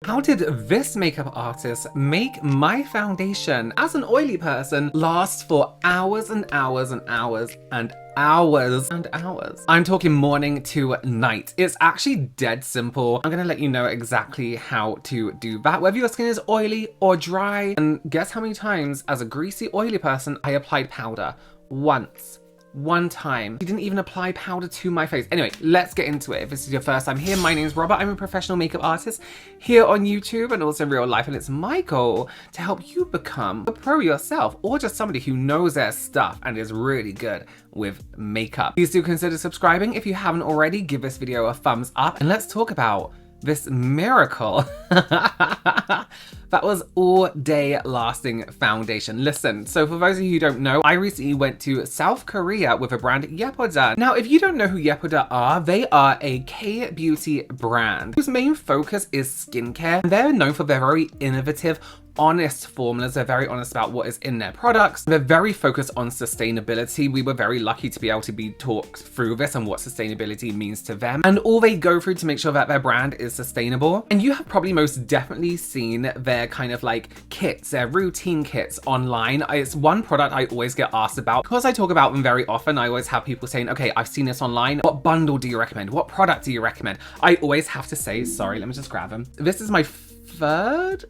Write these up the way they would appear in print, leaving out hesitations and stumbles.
How did this makeup artist make my foundation as an oily person last for hours and hours and hours and hours and hours? I'm talking morning to night. It's actually dead simple. I'm gonna let you know exactly how to do that, whether your skin is oily or dry. And guess how many times as a greasy, oily person I applied powder? Once. One time. He didn't even apply powder to my face. Anyway, let's get into it. If this is your first time here, my name is Robert. I'm a professional makeup artist here on YouTube and also in real life, and it's my goal to help you become a pro yourself, or just somebody who knows their stuff and is really good with makeup. Please do consider subscribing if you haven't already. Give this video a thumbs up and let's talk about this miracle. That was all day lasting foundation. Listen, so for those of you who don't know, I recently went to South Korea with a brand, Yepoda. Now, if you don't know who Yepoda are, they are a K-beauty brand whose main focus is skincare. They're known for their very innovative, honest formulas. They're very honest about what is in their products. They're very focused on sustainability. We were very lucky to be able to be talked through this and what sustainability means to them and all they go through to make sure that their brand is sustainable. And you have probably most definitely seen their kind of like kits, their routine kits online. It's one product I always get asked about. Because I talk about them very often, I always have people saying, okay, I've seen this online. What bundle do you recommend? What product do you recommend? I always have to say, sorry, let me just grab them. This is my third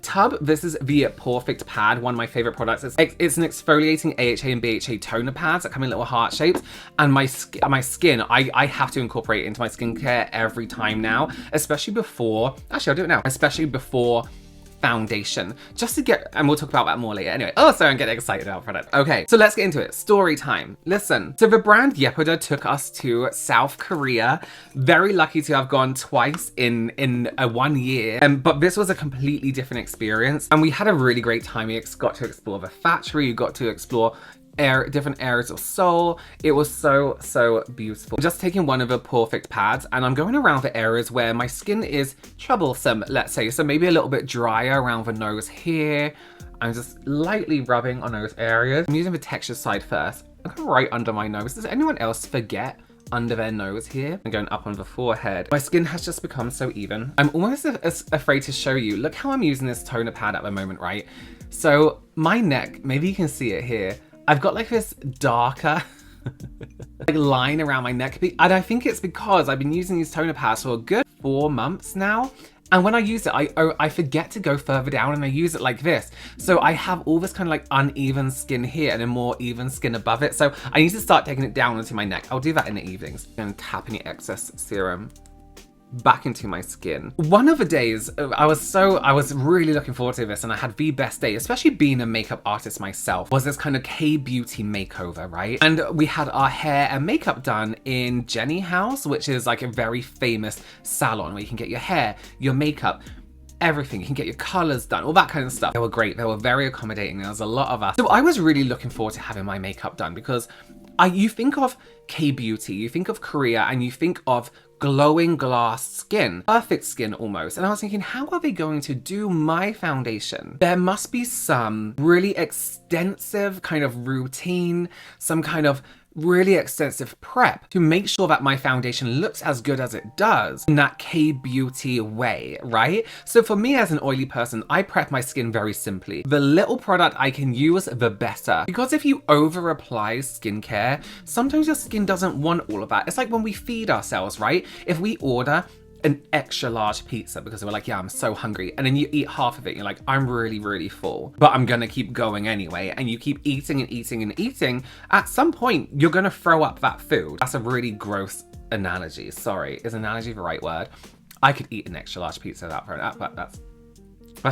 tub. This is the Perfect Pad, one of my favorite products. It's an exfoliating AHA and BHA toner pads that come in little heart shapes, and my skin, I have to incorporate it into my skincare every time now, especially before, actually I'll do it now, especially before foundation, just to get, and we'll talk about that more later. Anyway, oh, sorry, I'm getting excited about product. Okay, so let's get into it. Story time. Listen, so the brand Yepoda took us to South Korea. Very lucky to have gone twice in a 1 year, but this was a completely different experience, and we had a really great time. We got to explore the factory, we got to explore different areas of Seoul. It was so beautiful. I'm just taking one of the Perfect Pads and I'm going around the areas where my skin is troublesome, let's say. So maybe a little bit drier around the nose here. I'm just lightly rubbing on those areas. I'm using the texture side first. I'm going right under my nose. Does anyone else forget under their nose here? I'm going up on the forehead. My skin has just become so even. I'm almost afraid to show you. Look how I'm using this toner pad at the moment, right? So my neck, maybe you can see it here. I've got like this darker like line around my neck, and I think it's because I've been using these toner pads for a good 4 months now. And when I use it, I forget to go further down and I use it like this. So I have all this kind of like uneven skin here and a more even skin above it. So I need to start taking it down into my neck. I'll do that in the evenings. And tapping the excess serum back into my skin. One of the days, I was really looking forward to this, and I had the best day, especially being a makeup artist myself, was this kind of K-beauty makeover, right? And we had our hair and makeup done in Jenny House, which is like a very famous salon where you can get your hair, your makeup, everything. You can get your colors done, all that kind of stuff. They were great. They were very accommodating. There was a lot of us. So I was really looking forward to having my makeup done because you think of K-beauty, you think of Korea, and you think of glowing glass skin, perfect skin almost. And I was thinking, how are they going to do my foundation? There must be some really extensive kind of routine, some kind of really extensive prep to make sure that my foundation looks as good as it does in that K-beauty way, right? So for me as an oily person, I prep my skin very simply. The little product I can use, the better. Because if you over apply skincare, sometimes your skin doesn't want all of that. It's like when we feed ourselves, right? If we order an extra large pizza because we're like, yeah, I'm so hungry. And then you eat half of it. You're like, I'm really full, but I'm gonna keep going anyway. And you keep eating and eating and eating. At some point, you're gonna throw up that food. That's a really gross analogy. Sorry, is analogy the right word? I could eat an extra large pizza without throwing up, but that's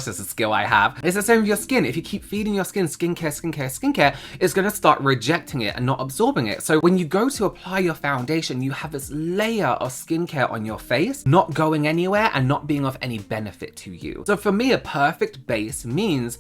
just a skill I have. It's the same with your skin. If you keep feeding your skin skincare, it's gonna start rejecting it and not absorbing it. So when you go to apply your foundation, you have this layer of skincare on your face, not going anywhere and not being of any benefit to you. So for me, a perfect base means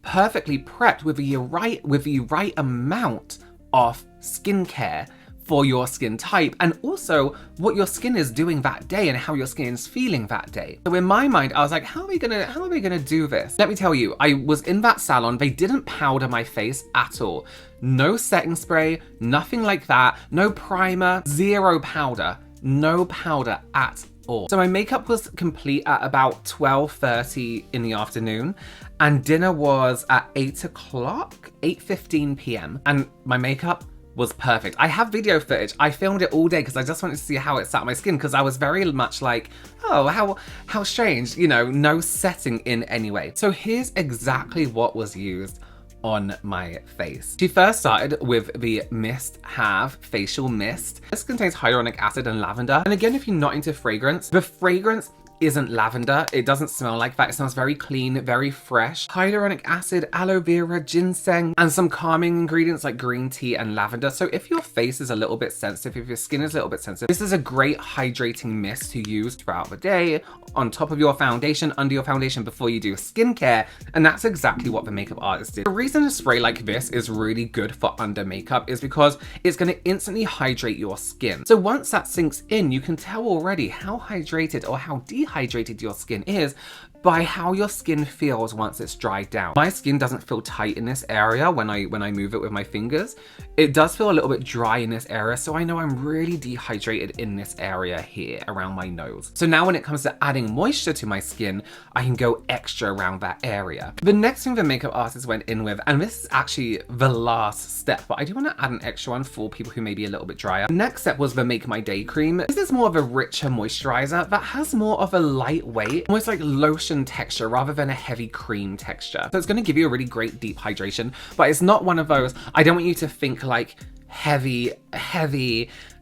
perfectly prepped with the right amount of skincare for your skin type, and also what your skin is doing that day and how your skin is feeling that day. So in my mind, I was like, how are we gonna do this? Let me tell you, I was in that salon, they didn't powder my face at all. No setting spray, nothing like that, no primer, zero powder, no powder at all. So my makeup was complete at about 12:30 in the afternoon, and dinner was at 8 o'clock, 8:15 p.m. And my makeup was perfect. I have video footage. I filmed it all day because I just wanted to see how it sat on my skin, because I was very much like, oh, how strange, you know, no setting in any way. So here's exactly what was used on my face. She first started with the Mist Have Facial Mist. This contains hyaluronic acid and lavender. And again, if you're not into fragrance, the fragrance isn't lavender. It doesn't smell like that. It smells very clean, very fresh. Hyaluronic acid, aloe vera, ginseng, and some calming ingredients like green tea and lavender. So if your face is a little bit sensitive, if your skin is a little bit sensitive, this is a great hydrating mist to use throughout the day, on top of your foundation, under your foundation, before you do skincare. And that's exactly what the makeup artist did. The reason a spray like this is really good for under makeup is because it's going to instantly hydrate your skin. So once that sinks in, you can tell already how hydrated or how dehydrated your skin is by how your skin feels once it's dried down. My skin doesn't feel tight in this area when I move it with my fingers. It does feel a little bit dry in this area, so I know I'm really dehydrated in this area here around my nose. So now when it comes to adding moisture to my skin, I can go extra around that area. The next thing the makeup artist went in with, and this is actually the last step, but I do want to add an extra one for people who may be a little bit drier. The next step was the Make My Day cream. This is more of a richer moisturizer that has more of a lightweight, almost like lotion texture rather than a heavy cream texture. So it's going to give you a really great deep hydration, but it's not one of those, I don't want you to think like heavy,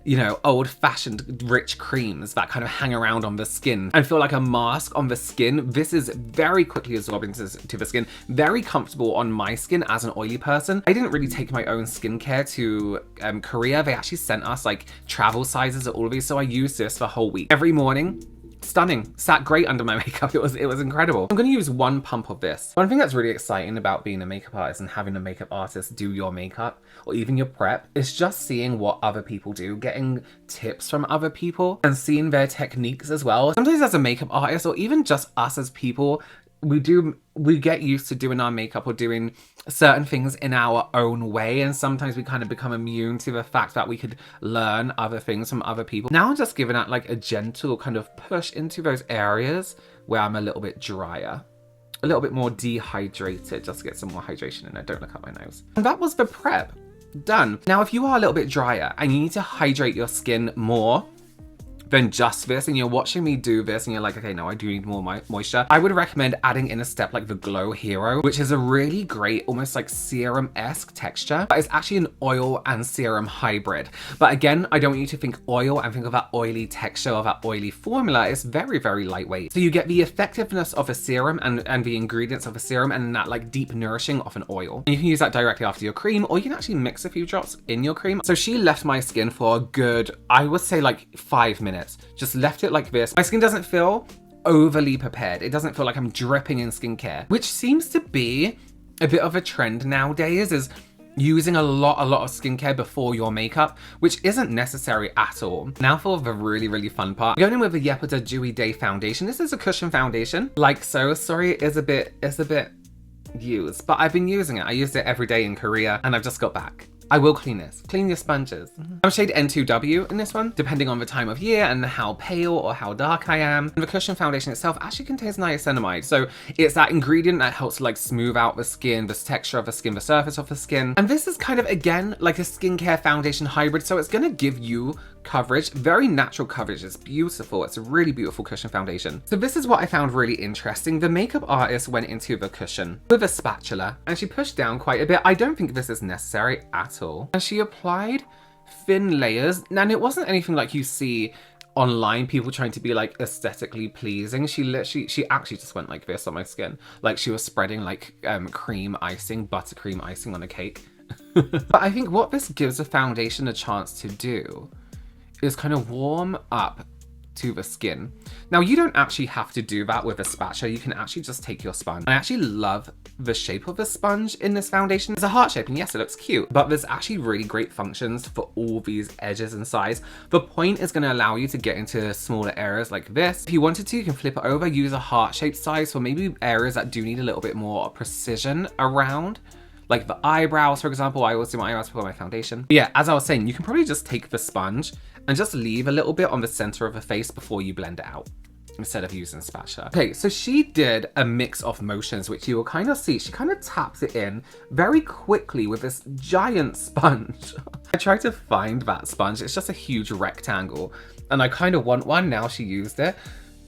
you know, old-fashioned rich creams that kind of hang around on the skin and feel like a mask on the skin. This is very quickly absorbing to the skin, very comfortable on my skin as an oily person. I didn't really take my own skincare to Korea. They actually sent us like travel sizes of all of these, so I used this for a whole week. Every morning, stunning, sat great under my makeup. It was incredible. I'm going to use one pump of this. One thing that's really exciting about being a makeup artist and having a makeup artist do your makeup or even your prep is just seeing what other people do, getting tips from other people and seeing their techniques as well. Sometimes as a makeup artist, or even just us as people, we get used to doing our makeup or doing certain things in our own way, and sometimes we kind of become immune to the fact that we could learn other things from other people. Now I'm just giving that like a gentle kind of push into those areas where I'm a little bit drier, a little bit more dehydrated, just to get some more hydration in there. Don't look at my nose. And that was the prep done. Now if you are a little bit drier and you need to hydrate your skin more than just this, and you're watching me do this and you're like, okay, no, I do need more moisture, I would recommend adding in a step like the Glow Hero, which is a really great, almost like serum-esque texture, but it's actually an oil and serum hybrid. But again, I don't want you to think oil and think of that oily texture or that oily formula. It's very, very lightweight. So you get the effectiveness of a serum and the ingredients of a serum and that like deep nourishing of an oil. And you can use that directly after your cream, or you can actually mix a few drops in your cream. So she left my skin for a good, I would say like 5 minutes. Just left it like this. My skin doesn't feel overly prepared. It doesn't feel like I'm dripping in skincare, which seems to be a bit of a trend nowadays, is using a lot of skincare before your makeup, which isn't necessary at all. Now for the really, really fun part. I'm going in with the Yepoda Dewy Day Foundation. This is a cushion foundation, like so. Sorry, it's a bit used, but I've been using it. I used it every day in Korea and I've just got back. I will clean this. Clean your sponges. I'm shade N2W in this one, depending on the time of year and how pale or how dark I am. And the cushion foundation itself actually contains niacinamide. So it's that ingredient that helps to like smooth out the skin, the texture of the skin, the surface of the skin. And this is kind of, again, like a skincare foundation hybrid. So it's gonna give you coverage, very natural coverage. It's beautiful. It's a really beautiful cushion foundation. So this is what I found really interesting. The makeup artist went into the cushion with a spatula and she pushed down quite a bit. I don't think this is necessary at all. And she applied thin layers, and it wasn't anything like you see online, people trying to be like aesthetically pleasing. She actually just went like this on my skin, like she was spreading like cream icing, buttercream icing on a cake. But I think what this gives a foundation a chance to do is kind of warm up to the skin. Now you don't actually have to do that with a spatula. You can actually just take your sponge. I actually love the shape of the sponge in this foundation. It's a heart shape, and yes, it looks cute, but there's actually really great functions for all these edges and sides. The point is going to allow you to get into smaller areas like this. If you wanted to, you can flip it over, use a heart shaped size for maybe areas that do need a little bit more precision around, like the eyebrows, for example. I always do my eyebrows before my foundation. But yeah, as I was saying, you can probably just take the sponge and just leave a little bit on the center of the face before you blend it out, instead of using a spatula. Okay, so she did a mix of motions, which you will kind of see. She kind of taps it in very quickly with this giant sponge. I tried to find that sponge. It's just a huge rectangle, and I kind of want one now she used it.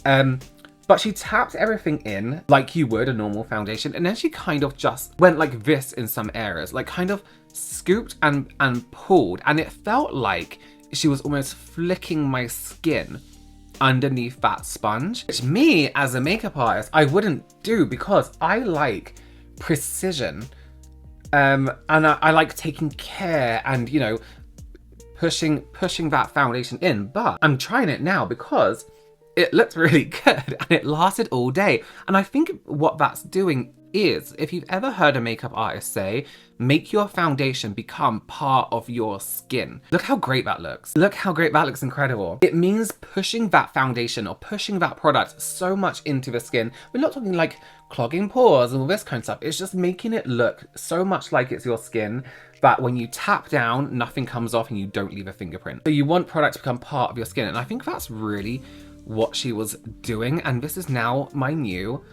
But she tapped everything in like you would a normal foundation, and then she kind of just went like this in some areas, like kind of scooped and pulled, and it felt like she was almost flicking my skin underneath that sponge, which me as a makeup artist, I wouldn't do, because I like precision, and I like taking care and, you know, pushing that foundation in. But I'm trying it now because it looked really good and it lasted all day. And I think what that's doing is, if you've ever heard a makeup artist say, make your foundation become part of your skin. Look how great that looks. Look how great that looks, incredible. It means pushing that foundation or pushing that product so much into the skin. We're not talking like clogging pores and all this kind of stuff. It's just making it look so much like it's your skin that when you tap down, nothing comes off and you don't leave a fingerprint. So you want product to become part of your skin. And I think that's really what she was doing. And this is now my new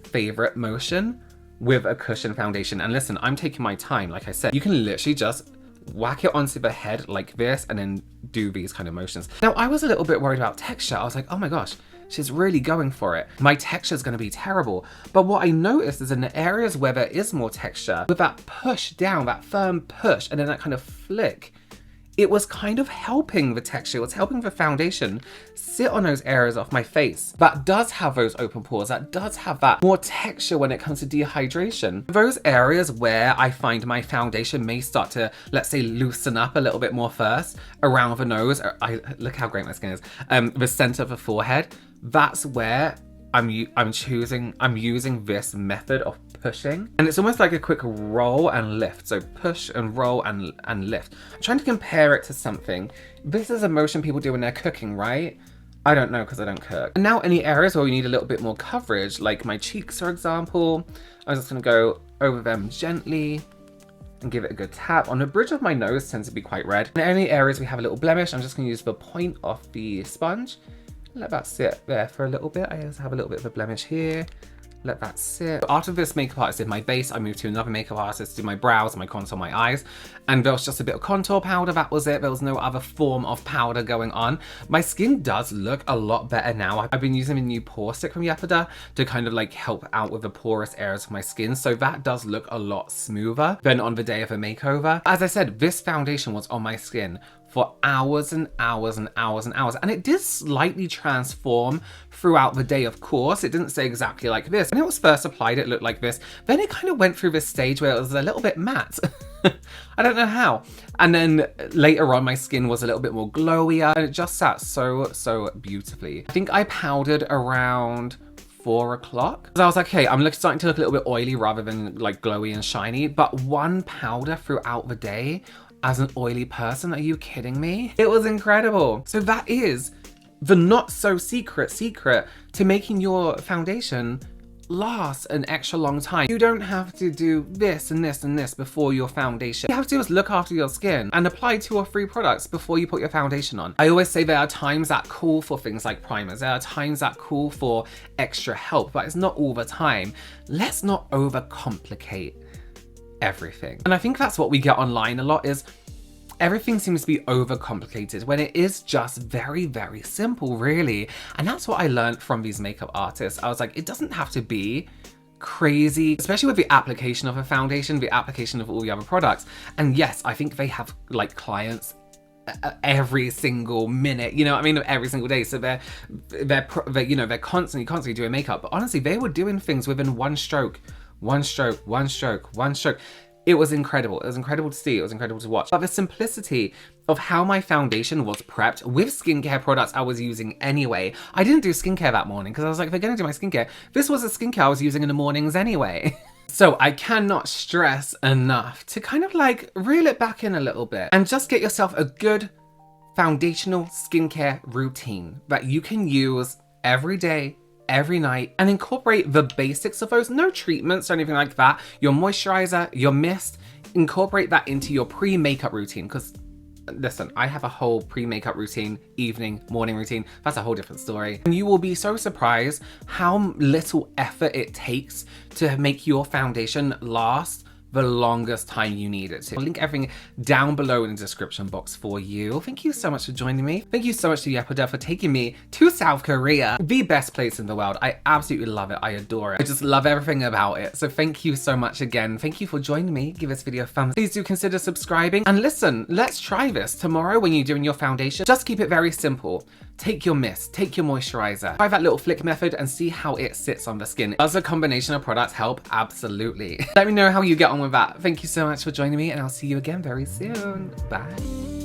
favorite motion with a cushion foundation. And listen, I'm taking my time. Like I said, you can literally just whack it onto the head like this and then do these kind of motions. Now, I was a little bit worried about texture. I was like, oh my gosh, she's really going for it. My texture is going to be terrible. But what I noticed is in the areas where there is more texture, with that push down, that firm push, and then that kind of flick, it was kind of helping the texture. It was helping the foundation sit on those areas of my face that does have those open pores, that does have that more texture when it comes to dehydration. Those areas where I find my foundation may start to, let's say, loosen up a little bit more first, around the nose, look how great my skin is, the center of the forehead, that's where I'm using this method of pushing, and it's almost like a quick roll and lift. So push and roll and lift. I'm trying to compare it to something. This is a motion people do when they're cooking, right? I don't know because I don't cook. And now any areas where we need a little bit more coverage, like my cheeks, for example, I'm just gonna go over them gently and give it a good tap. On the bridge of my nose tends to be quite red. In any areas we have a little blemish, I'm just gonna use the point of the sponge. Let that sit there for a little bit. I just have a little bit of a blemish here. Let that sit. After this makeup artist did my base, I moved to another makeup artist to do my brows, my contour, my eyes. And there was just a bit of contour powder, that was it. There was no other form of powder going on. My skin does look a lot better now. I've been using a new pore stick from Yepoda to kind of like help out with the porous areas of my skin. So that does look a lot smoother than on the day of a makeover. As I said, this foundation was on my skin for hours and hours and hours and hours. And it did slightly transform throughout the day, of course. It didn't stay exactly like this. When it was first applied, it looked like this. Then it kind of went through this stage where it was a little bit matte. I don't know how. And then later on, my skin was a little bit more glowier, and it just sat so beautifully. I think I powdered around 4 o'clock. So I was like, okay, I'm starting to look a little bit oily rather than like glowy and shiny. But one powder throughout the day, as an oily person, are you kidding me? It was incredible. So that is the not so secret to making your foundation last an extra long time. You don't have to do this and this and this before your foundation. All you have to do is look after your skin and apply 2 or 3 products before you put your foundation on. I always say there are times that call for things like primers. There are times that call for extra help, but it's not all the time. Let's not overcomplicate everything. And I think that's what we get online a lot, is everything seems to be overcomplicated when it is just very, very simple, really. And that's what I learned from these makeup artists. I was like, it doesn't have to be crazy, especially with the application of a foundation, the application of all the other products. And yes, I think they have like clients every single minute, you know what I mean, every single day. So they're constantly doing makeup. But honestly, they were doing things within one stroke. It was incredible. It was incredible to see. It was incredible to watch. But the simplicity of how my foundation was prepped with skincare products I was using anyway. I didn't do skincare that morning because I was like, if I'm going to do my skincare, this was the skincare I was using in the mornings anyway. So I cannot stress enough to kind of like reel it back in a little bit and just get yourself a good foundational skincare routine that you can use every day, every night, and incorporate the basics of those. No treatments or anything like that. Your moisturizer, your mist, incorporate that into your pre-makeup routine, because listen, I have a whole pre-makeup routine, evening, morning routine. That's a whole different story. And you will be so surprised how little effort it takes to make your foundation last the longest time you need it to. I'll link everything down below in the description box for you. Thank you so much for joining me. Thank you so much to Yepoda for taking me to South Korea, the best place in the world. I absolutely love it. I adore it. I just love everything about it. So thank you so much again. Thank you for joining me. Give this video a thumbs up. Please do consider subscribing. And listen, let's try this tomorrow when you're doing your foundation. Just keep it very simple. Take your mist, take your moisturizer, try that little flick method and see how it sits on the skin. Does a combination of products help? Absolutely. Let me know how you get on with that. Thank you so much for joining me and I'll see you again very soon. Bye.